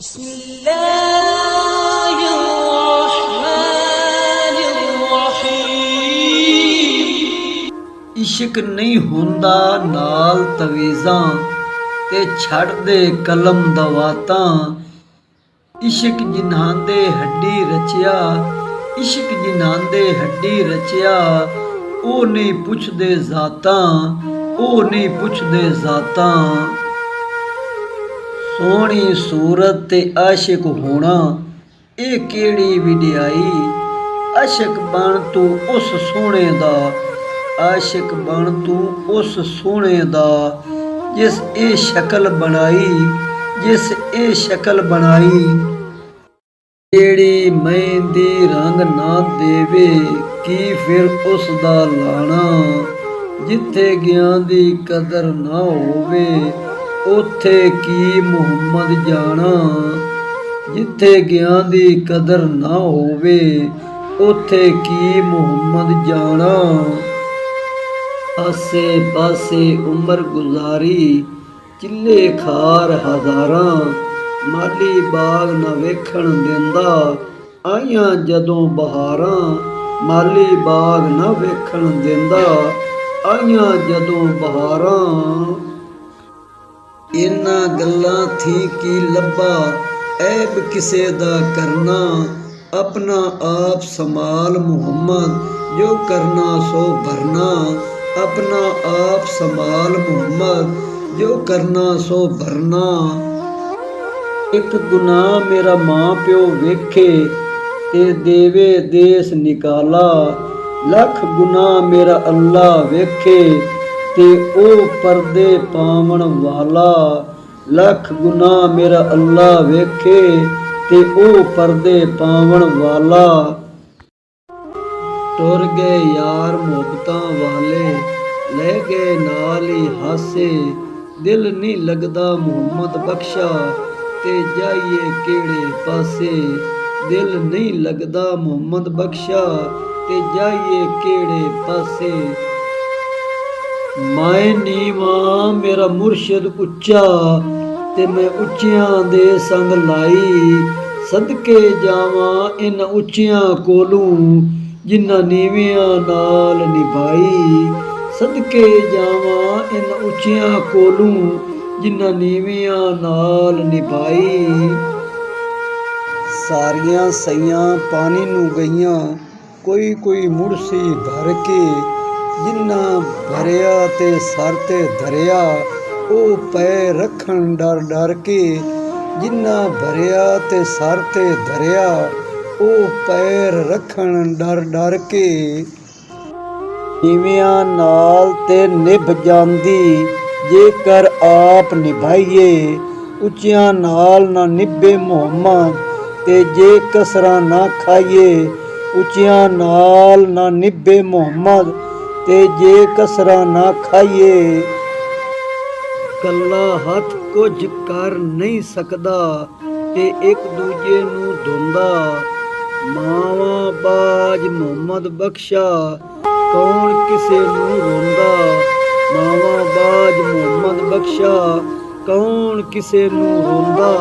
बिस्मिल्लाहिर्रहमानिर्रहीम। इश्क नहीं हुंदा नाल तवीज़ां ते छड़ दे कलम दवातां। इश्क जिन्हांदे हड्डी रचिया, इश्क जिन्हांदे हड्डी रचिया। ओ नहीं पुछदे ज़ातां, ओ नहीं पुछदे ज़ातां। सोहनी सूरत ते आशिक होना ਇਹ ਕਿਹੜੀ ਵਿਡਿਆਈ। ਆਸ਼ਿਕ ਬਣ ਤੂੰ ਉਸ ਸੋਹਣੇ ਦਾ, ਆਸ਼ਿਕ ਬਣ ਤੂੰ ਉਸ ਸੋਹਣੇ ਦਾ ਜਿਸ ਇਹ ਸ਼ਕਲ ਬਣਾਈ, ਜਿਸ ਇਹ ਸ਼ਕਲ ਬਣਾਈ। ਜਿਹੜੀ ਮਹਿੰਦੀ ਰੰਗ ਨਾ ਦੇਵੇ ਕੀ ਫਿਰ ਉਸ ਦਾ ਲਾਣਾ। ਜਿੱਥੇ ਗਿਆਂ ਦੀ ਕਦਰ ਨਾ ਹੋਵੇ ਉੱਥੇ ਕੀ ਮੁਹੰਮਦ ਜਾਣਾ। ਜਿੱਥੇ ਗਿਆਂ ਦੀ ਕਦਰ ਨਾ ਹੋਵੇ ਉੱਥੇ ਕੀ ਮੁਹੰਮਦ ਜਾਣਾ। ਆਸੇ ਪਾਸੇ ਉਮਰ ਗੁਜ਼ਾਰੀ ਚਿੱਲੇ ਖਾਰ ਹਜ਼ਾਰਾਂ। ਮਾਲੀ ਬਾਗ ਨਾ ਵੇਖਣ ਦਿੰਦਾ ਆਈਆਂ ਜਦੋਂ ਬਹਾਰਾਂ। ਮਾਲੀ ਬਾਗ ਨਾ ਵੇਖਣ ਦਿੰਦਾ ਆਈਆਂ ਜਦੋਂ ਬਹਾਰਾਂ। ਇਹਨਾਂ ਗੱਲਾਂ ਥੀ ਕੀ ਲੱਭਾ ऐब किसे दा करना। अपना आप संभाल मुहम्मद जो करना सो भरना। अपना आप संभाल मुहम्मद जो करना सो भरना। एक गुनाह मेरा माँ प्यो वेखे ते देवे देस निकाला। लख गुनाह मेरा अल्लाह वेखे ते ओ पर्दे पावन वाला। लख गुनाह मेरा अल्लाह वेखे ते ओ पर्दे पावन वाला। टुर गए यार मोहब्बतां वाले ले गए नाल ही हासे। दिल नहीं लगदा मुहम्मद बख्शा ते जाइए केड़े पासे। दिल नहीं लगदा मुहम्मद बख्शा ते जाइए केड़े पासे। मैं नीवा मेरा मुर्शिद उच्चा ते मैं उच्चियां दे संग लाई। सदके जावां इन उच्चियां कोलों जिन्हां नीवियां नाल निभाई। सदके जावां इन उच्चियां कोलों जिन्हां नीवियां नाल निभाई। सारियां सईयां पानी नूं गईयां कोई कोई मुड़सी भर के। जिन्ना भरिया ते सर ते धरिया ओ पै रखन डर डर के। जिन्ना भरिया ते सर ते धरिया ओ पैर रखन डर डर के। नीवियां नाल ते निभ जांदी जेकर आप निभाइए। उच्चियां नाल ना निभे मुहम्मद ते जे कसरा ना खाइए। उच्चियां नाल ना निभे मुहम्मद ते जे कसरा ना खाइए। कल्ला हथ कुछ कर नहीं सकदा ते एक दूजे नूं धुंदा। मावा बाज मुहम्मद बख्शा कौन किसे नूं रोंदा। मावा बाज मुहम्मद बख्शा कौन किसे नूं रोंदा।